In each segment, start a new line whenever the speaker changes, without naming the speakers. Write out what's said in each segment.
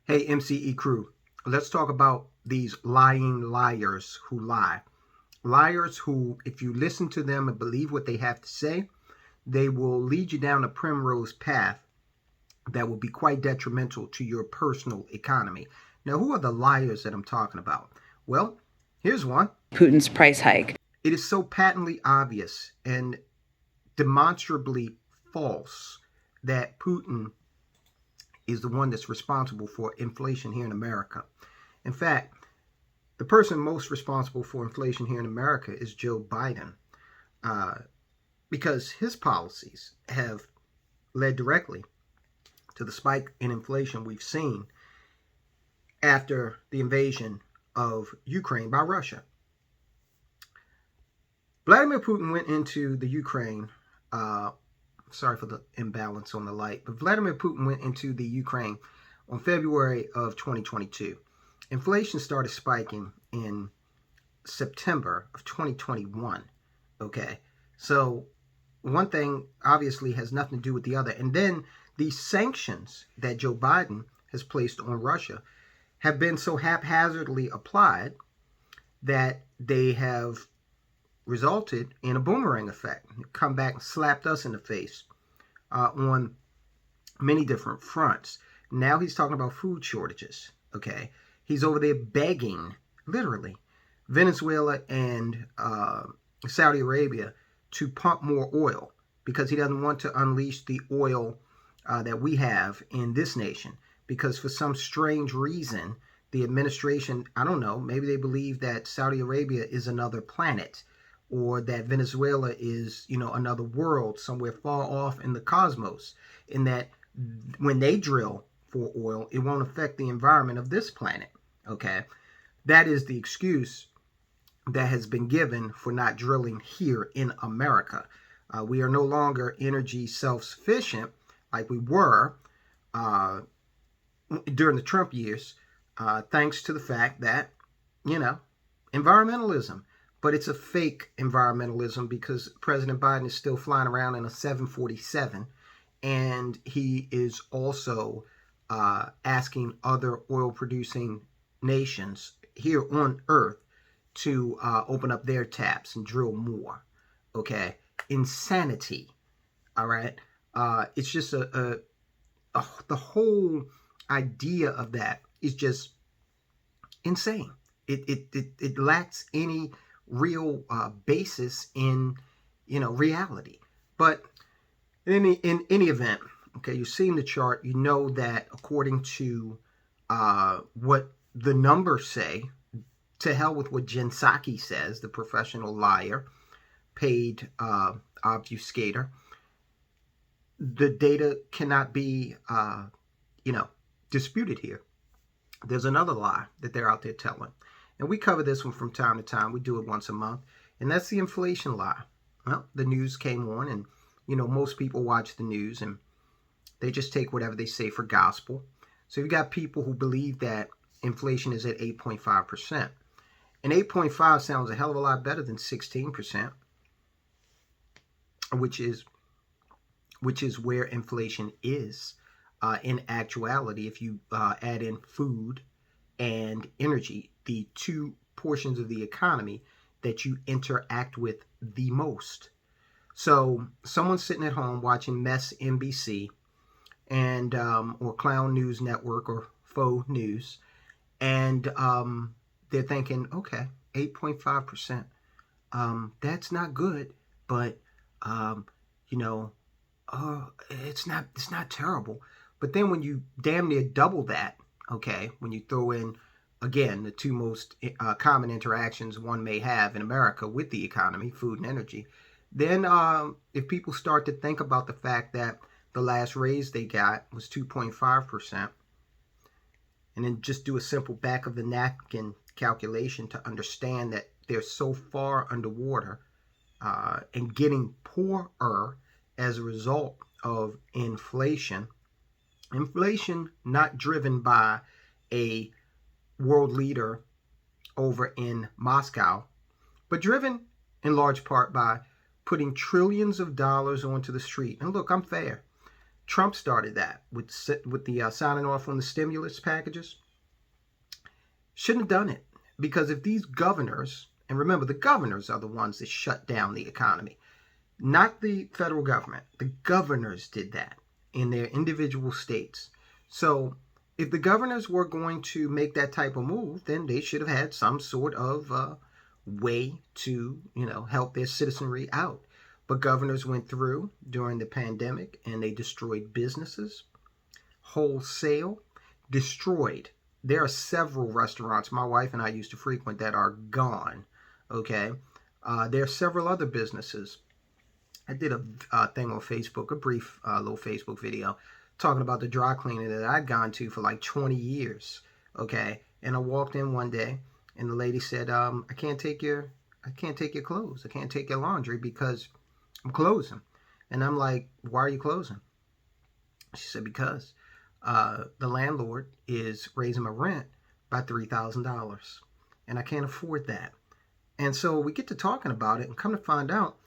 Hey, MCE crew, let's talk about these lying liars who lie. Liars who, if you listen to them and believe what they have to say, they will lead you down a primrose path that will be quite detrimental to your personal economy. Now, who are the liars that I'm talking about? Well, here's one.
Putin's price hike.
It is so patently obvious and demonstrably false that Putin is the one that's responsible for inflation here in America. In fact, the person most responsible for inflation here in America is Joe Biden, uh, because his policies have led directly to the spike in inflation we've seen after the invasion of Ukraine by Russia. Vladimir Putin went into the Ukraine. Sorry for the imbalance on the light, but Vladimir Putin went into the Ukraine on February of 2022. Inflation started spiking in September of 2021. Okay, so one thing obviously has nothing to do with the other. And then these sanctions that Joe Biden has placed on Russia have been so haphazardly applied that they have resulted in a boomerang effect. Come back and slapped us in the face on many different fronts. Now he's talking about food shortages. Okay, he's over there begging, literally, Venezuela and Saudi Arabia to pump more oil because he doesn't want to unleash the oil that we have in this nation. Because for some strange reason, the administration, I don't know, maybe they believe that Saudi Arabia is another planet, or that Venezuela is, another world somewhere far off in the cosmos, in that when they drill for oil, it won't affect the environment of this planet. Okay, that is the excuse that has been given for not drilling here in America. We are no longer energy self-sufficient like we were during the Trump years, thanks to the fact that, environmentalism. But it's a fake environmentalism because President Biden is still flying around in a 747, and he is also asking other oil-producing nations here on Earth to open up their taps and drill more. Okay, insanity. All right, it's just the whole idea of that is just insane. It lacks any real basis in reality. But in any event, okay, you've seen the chart. You know that according to what the numbers say, to hell with what Jen Psaki says, the professional liar, paid obfuscator. The data cannot be disputed here. There's another lie that they're out there telling. And we cover this one from time to time. We do it once a month. And that's the inflation lie. Well, the news came on, and, most people watch the news and they just take whatever they say for gospel. So you've got people who believe that inflation is at 8.5%. And 8.5 sounds a hell of a lot better than 16%, which is where inflation is in actuality if you add in food and energy, the two portions of the economy that you interact with the most. So someone's sitting at home watching Mess NBC and or Clown News Network or Faux News, and they're thinking, okay, 8.5%. That's not good, but it's not terrible. But then when you damn near double that, okay, when you throw in, again, the two most common interactions one may have in America with the economy, food and energy, then if people start to think about the fact that the last raise they got was 2.5%, and then just do a simple back of the napkin calculation to understand that they're so far underwater and getting poorer as a result of inflation. Inflation not driven by a world leader over in Moscow, but driven in large part by putting trillions of dollars onto the street. And look, I'm fair. Trump started that with the signing off on the stimulus packages. Shouldn't have done it, because if these governors, and remember, the governors are the ones that shut down the economy, not the federal government. The governors did that in their individual states. So if the governors were going to make that type of move, then they should have had some sort of way to, help their citizenry out. But governors went through during the pandemic and they destroyed businesses, wholesale, destroyed. There are several restaurants my wife and I used to frequent that are gone. Okay. There are several other businesses. I did a thing on Facebook, a brief little Facebook video talking about the dry cleaner that I'd gone to for like 20 years. Okay. And I walked in one day and the lady said, I can't take your clothes. I can't take your laundry because I'm closing. And I'm like, why are you closing? She said, because the landlord is raising my rent by $3,000 and I can't afford that. And so we get to talking about it and come to find out,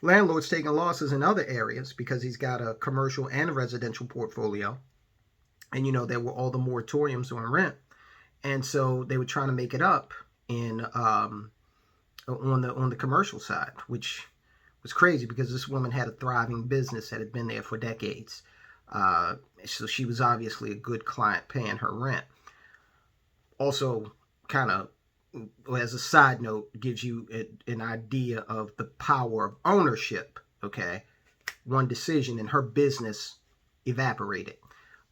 landlord's taking losses in other areas because he's got a commercial and a residential portfolio. And there were all the moratoriums on rent. And so they were trying to make it up in on the commercial side, which was crazy because this woman had a thriving business that had been there for decades. So she was obviously a good client paying her rent. Also, kind of, as a side note, gives you an idea of the power of ownership. Okay, one decision and her business evaporated.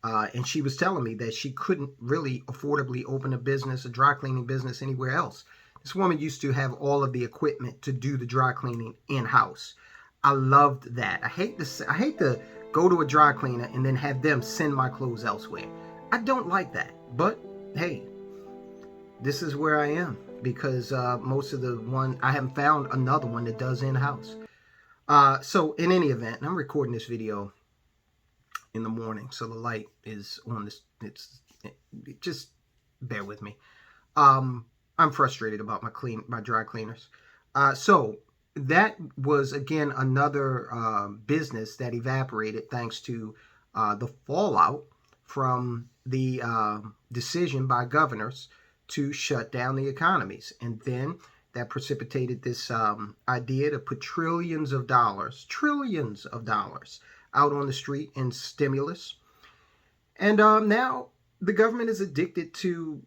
And she was telling me that she couldn't really affordably open a business, a dry cleaning business, anywhere else. This woman used to have all of the equipment to do the dry cleaning in-house. I loved that. I hate to go to a dry cleaner and then have them send my clothes elsewhere. I don't like that. But hey, this is where I am because most of the one, I haven't found another one that does in-house. So in any event, I'm recording this video in the morning, so the light is on this. Just bear with me. I'm frustrated about my dry cleaners. So that was again another business that evaporated thanks to the fallout from the decision by governors to shut down the economies. And then that precipitated this idea to put trillions of dollars out on the street in stimulus. And now the government is addicted to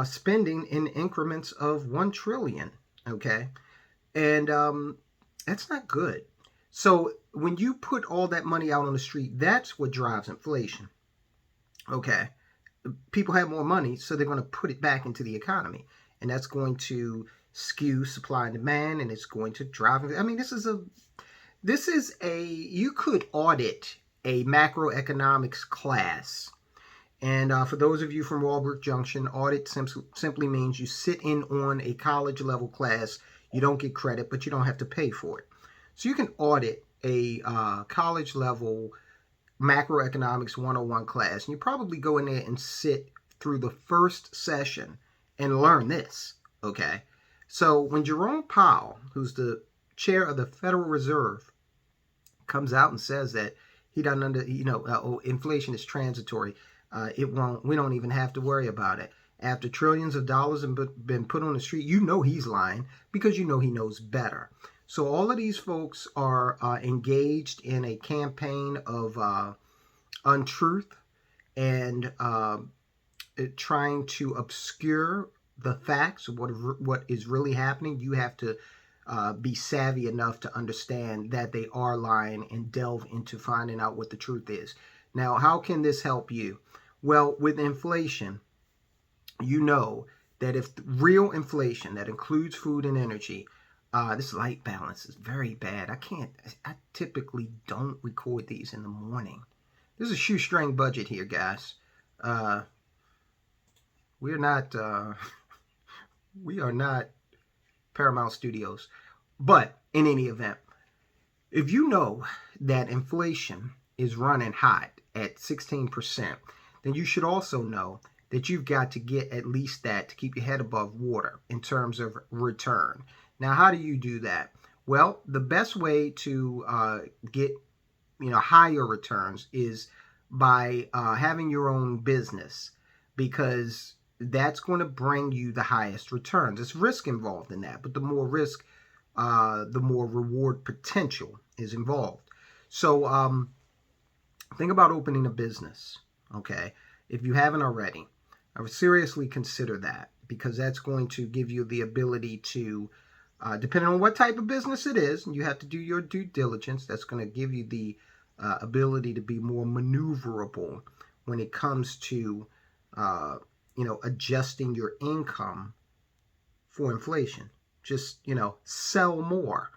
spending in increments of 1 trillion. Okay. And that's not good. So when you put all that money out on the street, that's what drives inflation. Okay. People have more money, so they're going to put it back into the economy. And that's going to skew supply and demand, and it's going to drive. I mean, this is a, you could audit a macroeconomics class. And for those of you from Walbrook Junction, audit simply means you sit in on a college level class. You don't get credit, but you don't have to pay for it. So you can audit a college level macroeconomics 101 class. And you probably go in there and sit through the first session and learn this. Okay. So when Jerome Powell, who's the chair of the Federal Reserve, comes out and says that he doesn't inflation is transitory, we don't even have to worry about it. After trillions of dollars have been put on the street, he's lying because he knows better. So all of these folks are engaged in a campaign of untruth and trying to obscure the facts of what is really happening. You have to be savvy enough to understand that they are lying and delve into finding out what the truth is. Now, how can this help you? Well, with inflation, that if real inflation that includes food and energy, this light balance is very bad. I typically don't record these in the morning. This is a shoestring budget here, guys. We are not Paramount Studios. But in any event, if you know that inflation is running hot at 16%, then you should also know that you've got to get at least that to keep your head above water in terms of return. Now, how do you do that? Well, the best way to get higher returns is by having your own business, because that's going to bring you the highest returns. There's risk involved in that, but the more risk, the more reward potential is involved. So think about opening a business, okay? If you haven't already, I would seriously consider that, because that's going to give you the ability to, depending on what type of business it is, and you have to do your due diligence, that's going to give you the ability to be more maneuverable when it comes to, adjusting your income for inflation. Just, sell more,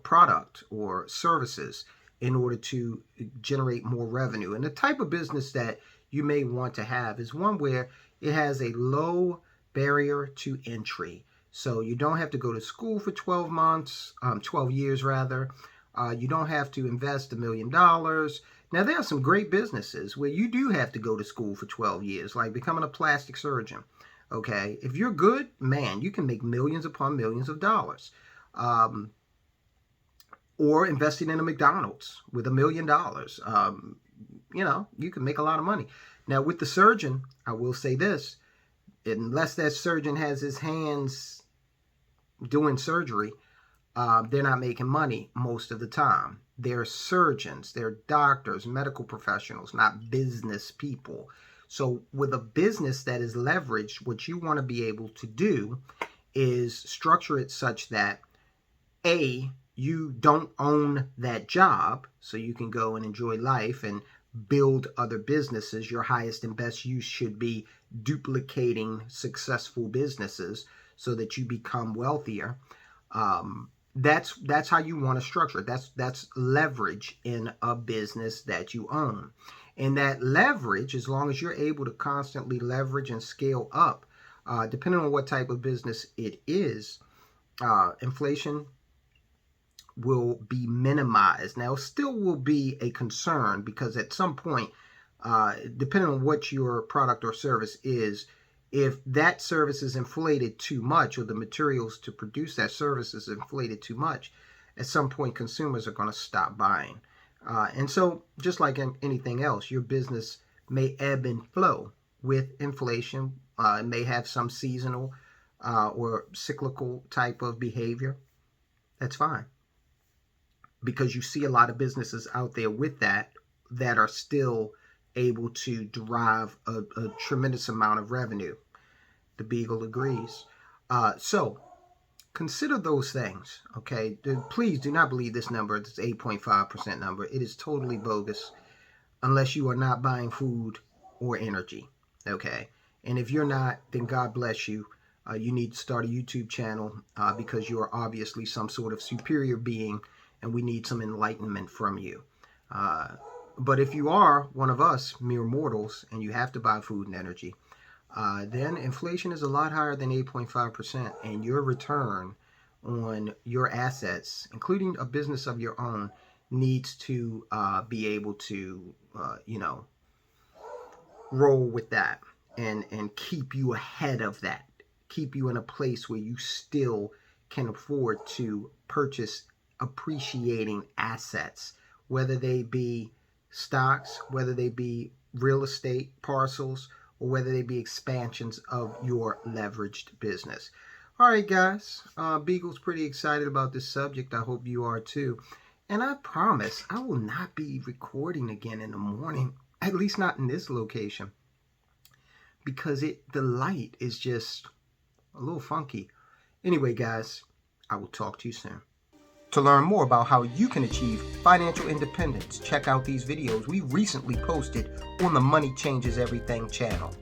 product or services in order to generate more revenue. And the type of business that you may want to have is one where it has a low barrier to entry. So you don't have to go to school for 12 years rather. You don't have to invest $1 million. Now, there are some great businesses where you do have to go to school for 12 years, like becoming a plastic surgeon. Okay, if you're good, man, you can make millions upon millions of dollars. Or investing in a McDonald's with $1 million. You can make a lot of money. Now, with the surgeon, I will say this: unless that surgeon has his hands doing surgery, they're not making money most of the time. They're surgeons, they're doctors, medical professionals, not business people. So with a business that is leveraged, what you want to be able to do is structure it such that, A, you don't own that job, so you can go and enjoy life and build other businesses. Your highest and best use should be duplicating successful businesses so that you become wealthier. That's how you want to structure it. That's leverage in a business that you own. And that leverage, as long as you're able to constantly leverage and scale up, depending on what type of business it is, inflation will be minimized. Now, it still will be a concern, because at some point, depending on what your product or service is, if that service is inflated too much, or the materials to produce that service is inflated too much, at some point consumers are going to stop buying. And so, just like anything else, your business may ebb and flow with inflation. It may have some seasonal or cyclical type of behavior. That's fine, because you see a lot of businesses out there with that are still able to derive a tremendous amount of revenue. The Beagle agrees. So consider those things, okay? Please do not believe this number, this 8.5% number. It is totally bogus unless you are not buying food or energy, okay? And if you're not, then God bless you. You need to start a YouTube channel because you are obviously some sort of superior being, and we need some enlightenment from you. But if you are one of us, mere mortals, and you have to buy food and energy, then inflation is a lot higher than 8.5%, and your return on your assets, including a business of your own, needs to be able to, roll with that and keep you ahead of that, keep you in a place where you still can afford to purchase appreciating assets, whether they be stocks, whether they be real estate parcels, or whether they be expansions of your leveraged business. All right, guys, Beagle's pretty excited about this subject. I hope you are too. And I promise I will not be recording again in the morning, at least not in this location, because the light is just a little funky. Anyway, guys, I will talk to you soon. To learn more about how you can achieve financial independence, check out these videos we recently posted on the Money Changes Everything channel.